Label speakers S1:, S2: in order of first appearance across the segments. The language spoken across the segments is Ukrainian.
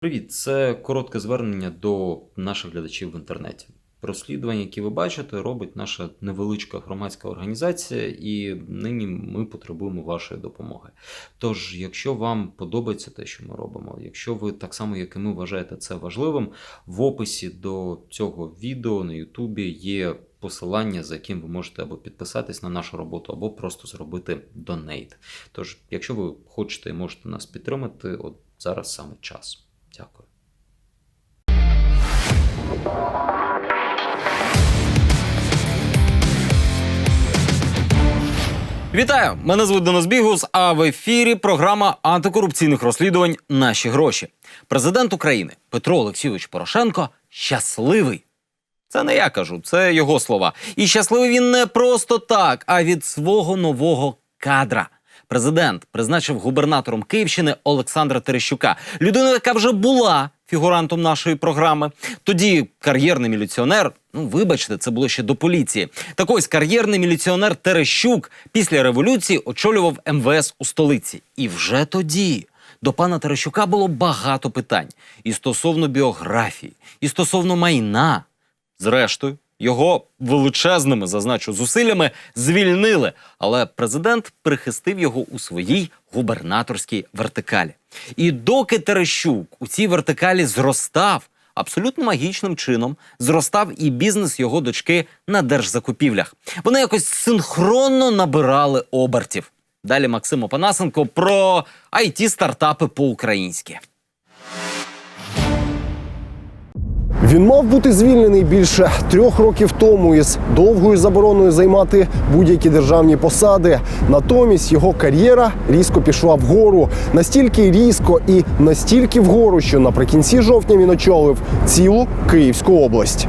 S1: Привіт, це коротке звернення до наших глядачів в інтернеті. Розслідування, які ви бачите, робить наша невеличка громадська організація, і нині ми потребуємо вашої допомоги. Тож, якщо вам подобається те, що ми робимо, якщо ви так само, як і ми, вважаєте це важливим, в описі до цього відео на Ютубі є посилання, за яким ви можете або підписатись на нашу роботу, або просто зробити донейт. Тож, якщо ви хочете і можете нас підтримати, от зараз саме час. Дякую.
S2: Вітаю! Мене звуть Денис Бігус, а в ефірі програма антикорупційних розслідувань «Наші гроші». Президент України Петро Олексійович Порошенко щасливий. Це не я кажу, це його слова. І щасливий він не просто так, а від свого нового кадра. Президент призначив губернатором Київщини Олександра Терещука. Людину, яка вже була фігурантом нашої програми. Тоді кар'єрний міліціонер, вибачте, це було ще до поліції. Так ось, кар'єрний міліціонер Терещук після революції очолював МВС у столиці. І вже тоді до пана Терещука було багато питань. І стосовно біографії, і стосовно майна. Зрештою, його величезними, зазначу, зусиллями звільнили, але президент прихистив його у своїй губернаторській вертикалі. І доки Терещук у цій вертикалі зростав, абсолютно магічним чином зростав і бізнес його дочки на держзакупівлях. Вони якось синхронно набирали обертів. Далі Максим Опанасенко про IT-стартапи по-українськи.
S3: Він мав бути звільнений більше 3 років тому із довгою забороною займати будь-які державні посади. Натомість його кар'єра різко пішла вгору. Настільки різко і настільки вгору, що наприкінці жовтня він очолив цілу Київську область.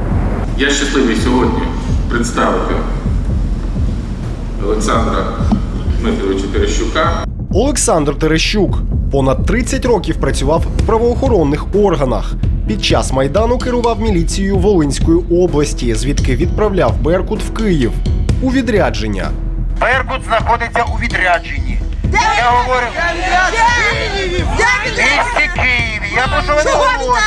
S4: Я щасливий сьогодні представити Олександра Дмитровича Терещука.
S3: Олександр Терещук понад 30 років працював в правоохоронних органах. Під час Майдану керував міліцією Волинської області, звідки відправляв Беркут в Київ у відрядження.
S5: Беркут знаходиться у відрядженні. Я говорю, місті Києві. Я про що ви не говорю.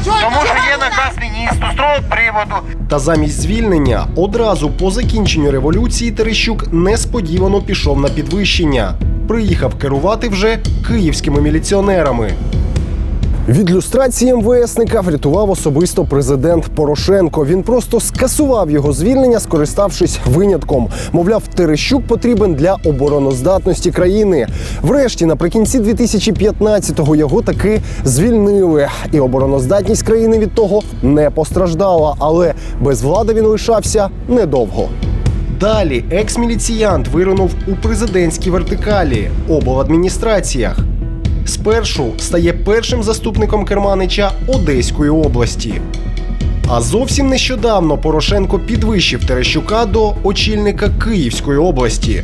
S5: Тому що є наказ міністру з того приводу.
S3: Та замість звільнення одразу по закінченню революції Терещук несподівано пішов на підвищення. Приїхав керувати вже київськими міліціонерами. Від люстрації МВСника врятував особисто президент Порошенко. Він просто скасував його звільнення, скориставшись винятком. Мовляв, Терещук потрібен для обороноздатності країни. Врешті, наприкінці 2015-го його таки звільнили. І обороноздатність країни від того не постраждала. Але без влади він лишався недовго. Далі екс-міліціянт виринув у президентській вертикалі, обладміністраціях. Спершу стає першим заступником керманича Одеської області. А зовсім нещодавно Порошенко підвищив Терещука до очільника Київської області.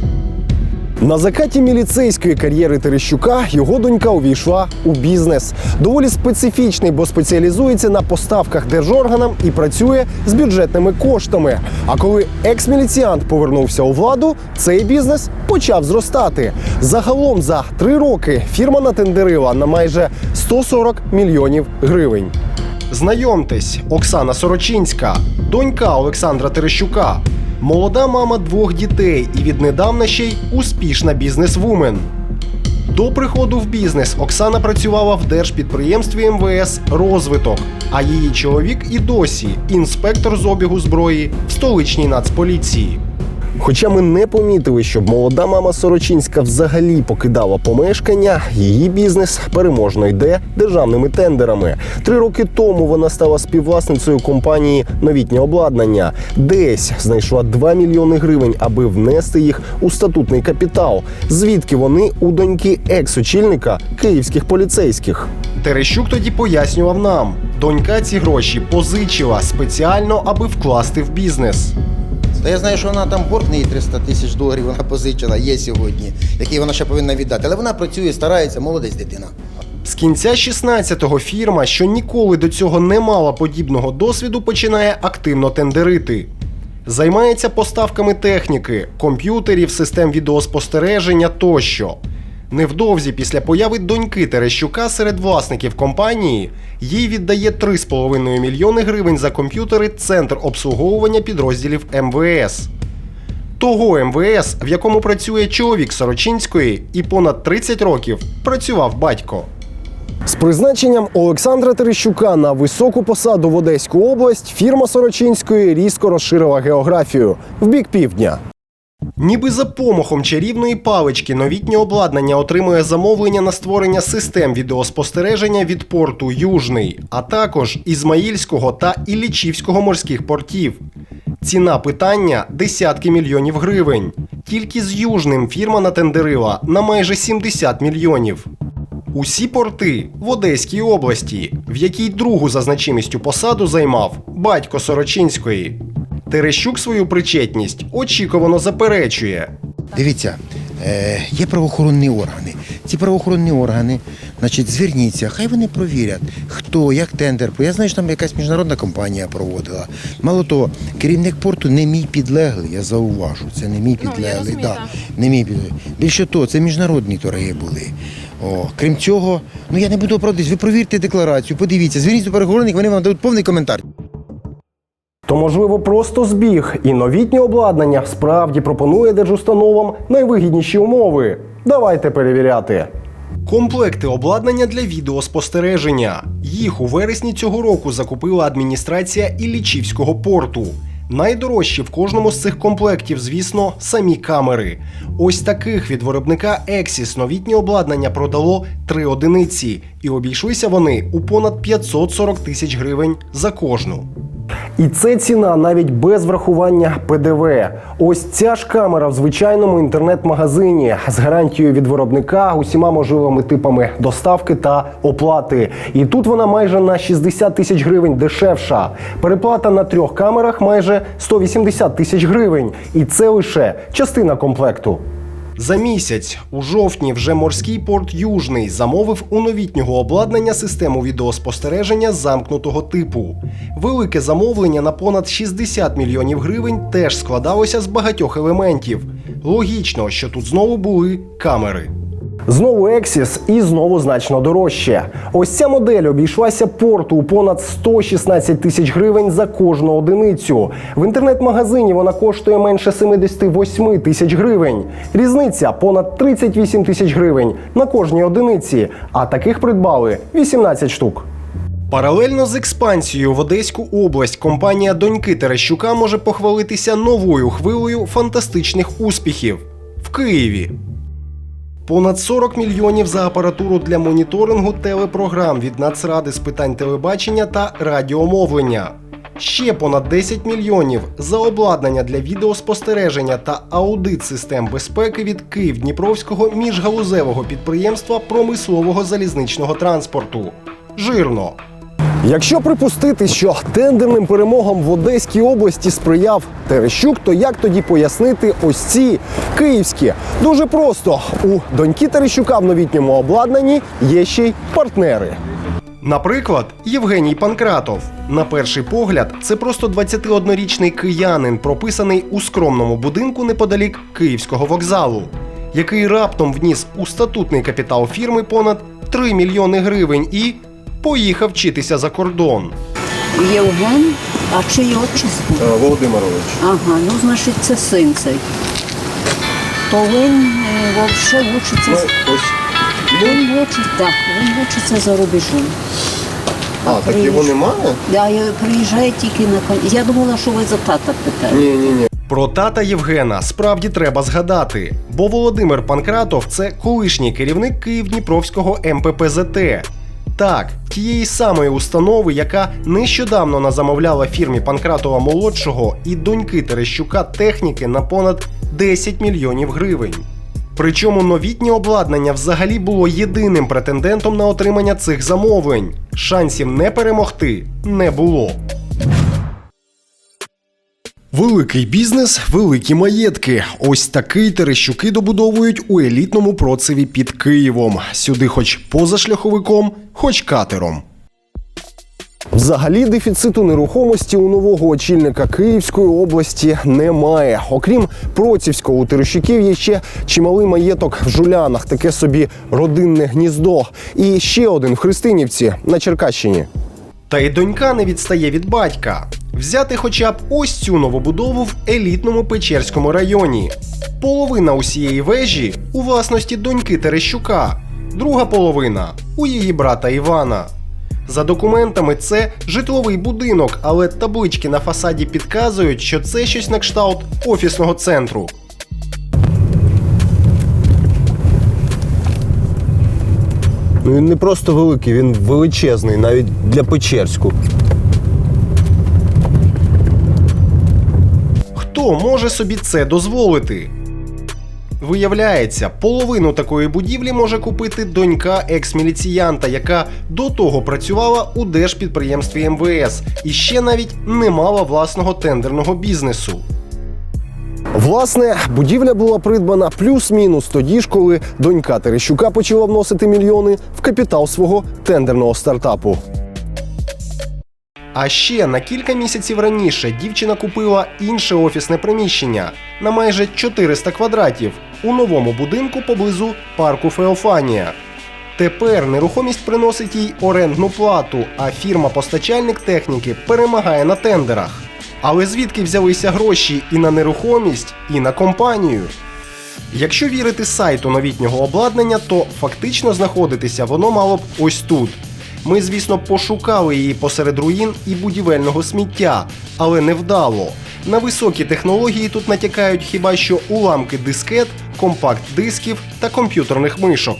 S3: На закаті міліцейської кар'єри Терещука його донька увійшла у бізнес. Доволі специфічний, бо спеціалізується на поставках держорганам і працює з бюджетними коштами. А коли екс-міліціант повернувся у владу, цей бізнес почав зростати. Загалом за 3 роки фірма натендерила на майже 140 мільйонів гривень. Знайомтесь, Оксана Сорочинська, донька Олександра Терещука. Молода мама 2 дітей і віднедавна ще й успішна бізнес-вумен. До приходу в бізнес Оксана працювала в держпідприємстві МВС «Розвиток», а її чоловік і досі інспектор з обігу зброї в столичній Нацполіції. Хоча ми не помітили, щоб молода мама Сорочинська взагалі покидала помешкання, її бізнес переможно йде державними тендерами. 3 роки тому вона стала співвласницею компанії «Новітнє обладнання». Десь знайшла 2 мільйони гривень, аби внести їх у статутний капітал. Звідки вони у доньки екс-очільника київських поліцейських. Терещук тоді пояснював нам, донька ці гроші позичила спеціально, аби вкласти в бізнес.
S6: Та я знаю, що вона там борг неї 300 тисяч доларів вона позичила, є сьогодні, який вона ще повинна віддати. Але вона працює, старається, молодець дитина.
S3: З кінця 16-го фірма, що ніколи до цього не мала подібного досвіду, починає активно тендерити. Займається поставками техніки, комп'ютерів, систем відеоспостереження тощо. Невдовзі після появи доньки Терещука серед власників компанії їй віддає 3,5 мільйони гривень за комп'ютери Центр обслуговування підрозділів МВС. Того МВС, в якому працює чоловік Сорочинської і понад 30 років працював батько. З призначенням Олександра Терещука на високу посаду в Одеську область фірма Сорочинської різко розширила географію в бік півдня. Ніби за помахом чарівної палички новітнє обладнання отримує замовлення на створення систем відеоспостереження від порту Южний, а також Ізмаїльського та Іллічівського морських портів. Ціна питання – десятки мільйонів гривень. Тільки з Южним фірма натендерила на майже 70 мільйонів. Усі порти в Одеській області, в якій другу за значимістю посаду займав батько Сорочинської. Терещук свою причетність очікувано заперечує.
S6: Дивіться, є правоохоронні органи. Ці правоохоронні органи, значить, зверніться, хай вони провірять, хто, як тендер. Я знаю, що там якась міжнародна компанія проводила. Мало того, керівник порту не мій підлеглий, я зауважу, це не мій підлеглий. Не мій підлеглий. Більше того, це міжнародні торги були. Крім цього, я не буду оправдатись, ви провірте декларацію, подивіться, зверніться до правоохоронних, вони вам дадуть повний коментар.
S3: То, можливо, просто збіг, і новітнє обладнання справді пропонує держустановам найвигідніші умови. Давайте перевіряти. Комплекти обладнання для відеоспостереження. Їх у вересні цього року закупила адміністрація Іллічівського порту. Найдорожчі в кожному з цих комплектів, звісно, самі камери. Ось таких від виробника Axis новітнє обладнання продало 3 одиниці. І обійшлися вони у понад 540 тисяч гривень за кожну. І це ціна навіть без врахування ПДВ. Ось ця ж камера в звичайному інтернет-магазині з гарантією від виробника, усіма можливими типами доставки та оплати. І тут вона майже на 60 тисяч гривень дешевша. Переплата на 3 камерах майже 180 тисяч гривень. І це лише частина комплекту. За місяць, у жовтні, вже морський порт Южний замовив у новітнього обладнання систему відеоспостереження замкнутого типу. Велике замовлення на понад 60 мільйонів гривень теж складалося з багатьох елементів. Логічно, що тут знову були камери. Знову Axis і знову значно дорожче. Ось ця модель обійшлася порту у понад 116 тисяч гривень за кожну одиницю. В інтернет-магазині вона коштує менше 78 тисяч гривень. Різниця понад 38 тисяч гривень на кожній одиниці, а таких придбали 18 штук. Паралельно з експансією в Одеську область компанія доньки Терещука може похвалитися новою хвилею фантастичних успіхів в Києві. Понад 40 мільйонів за апаратуру для моніторингу телепрограм від Нацради з питань телебачення та радіомовлення. Ще понад 10 мільйонів за обладнання для відеоспостереження та аудит систем безпеки від Київ-Дніпровського міжгалузевого підприємства промислового залізничного транспорту. Жирно. Якщо припустити, що тендерним перемогам в Одеській області сприяв Терещук, то як тоді пояснити ось ці київські? Дуже просто. У доньки Терещука в новітньому обладнанні є ще й партнери. Наприклад, Євгеній Панкратов. На перший погляд, це просто 21-річний киянин, прописаний у скромному будинку неподалік Київського вокзалу, який раптом вніс у статутний капітал фірми понад 3 мільйони гривень і поїхав вчитися за кордон.
S7: Євген, а чиє отчество?
S3: Володимирович.
S7: Ага, ну значить це син цей. То він взагалі вчиться. Він вчиться за рубежом.
S3: Так його немає?
S7: Да, приїжджає тільки на концерт. Я думала, що ви за тата питаєте.
S3: Ні. Про тата Євгена справді треба згадати, бо Володимир Панкратов – це колишній керівник Київ-Дніпровського МППЗТ. Так, тієї самої установи, яка нещодавно назамовляла фірмі Панкратова-молодшого і доньки Терещука техніки на понад 10 мільйонів гривень. Причому новітнє обладнання взагалі було єдиним претендентом на отримання цих замовлень. Шансів не перемогти не було. Великий бізнес, великі маєтки. Ось такий Терещуки добудовують у елітному процеві під Києвом. Сюди хоч позашляховиком, хоч катером. Взагалі дефіциту нерухомості у нового очільника Київської області немає. Окрім Процівського, у Терещуків є ще чималий маєток в Жулянах, таке собі родинне гніздо. І ще один в Христинівці на Черкащині. Та й донька не відстає від батька. Взяти хоча б ось цю новобудову в елітному Печерському районі. Половина усієї вежі у власності доньки Терещука, друга половина у її брата Івана. За документами це житловий будинок, але таблички на фасаді підказують, що це щось на кшталт офісного центру. Ну він не просто великий, він величезний, навіть для Печерську. Хто може собі це дозволити? Виявляється, половину такої будівлі може купити донька екс-міліціянта, яка до того працювала у держпідприємстві МВС і ще навіть не мала власного тендерного бізнесу. Власне, будівля була придбана плюс-мінус тоді ж, коли донька Терещука почала вносити мільйони в капітал свого тендерного стартапу. А ще на кілька місяців раніше дівчина купила інше офісне приміщення на майже 400 квадратів у новому будинку поблизу парку Феофанія. Тепер нерухомість приносить їй орендну плату, а фірма-постачальник техніки перемагає на тендерах. Але звідки взялися гроші і на нерухомість, і на компанію? Якщо вірити сайту новітнього обладнання, то фактично знаходитися воно мало б ось тут. Ми, звісно, пошукали її посеред руїн і будівельного сміття, але невдало. На високі технології тут натякають хіба що уламки дискет, компакт-дисків та комп'ютерних мишок.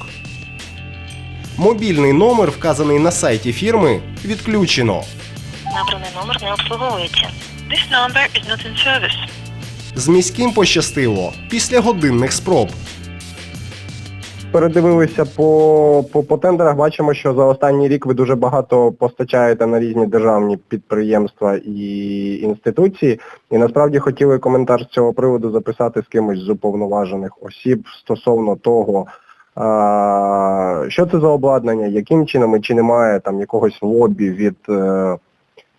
S3: Мобільний номер, вказаний на сайті фірми, відключено.
S8: Набраний номер не обслуговується. This number is not in service.
S3: З міським пощастило після годинних спроб.
S9: Передивилися по тендерах, бачимо, що за останній рік ви дуже багато постачаєте на різні державні підприємства і інституції. І насправді хотіли коментар з цього приводу записати з кимось з уповноважених осіб стосовно того, що це за обладнання, яким чином і чи немає там якогось лобі від,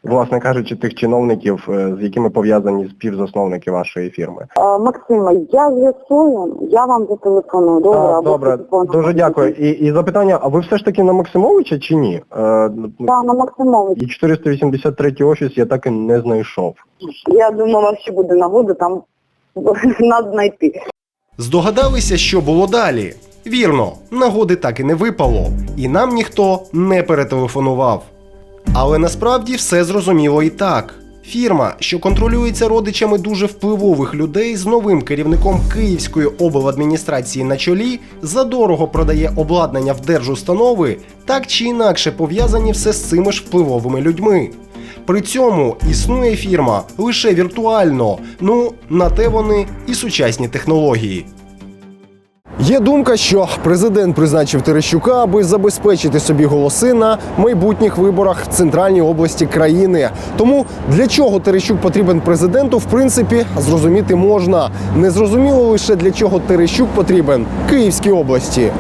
S9: власне кажучи, тих чиновників, з якими пов'язані співзасновники вашої фірми.
S10: Максима, я з'ясую, я вам зателефоную.
S9: Добре, дуже дякую. І запитання, а ви все ж таки на Максимовича чи ні?
S10: Так, на Максимовича.
S9: І 483 офіс я так і не знайшов.
S10: Я думала, що буде нагода там нас знайти.
S3: Здогадалися, що було далі? Вірно, нагоди так і не випало, і нам ніхто не перетелефонував. Але насправді все зрозуміло і так. Фірма, що контролюється родичами дуже впливових людей з новим керівником Київської обладміністрації на чолі, задорого продає обладнання в держустанови, так чи інакше пов'язані все з цими ж впливовими людьми. При цьому існує фірма лише віртуально, ну, на те вони і сучасні технології. Є думка, що президент призначив Терещука, аби забезпечити собі голоси на майбутніх виборах в центральній області країни. Тому для чого Терещук потрібен президенту, в принципі, зрозуміти можна. Незрозуміло лише для чого Терещук потрібен Київській області.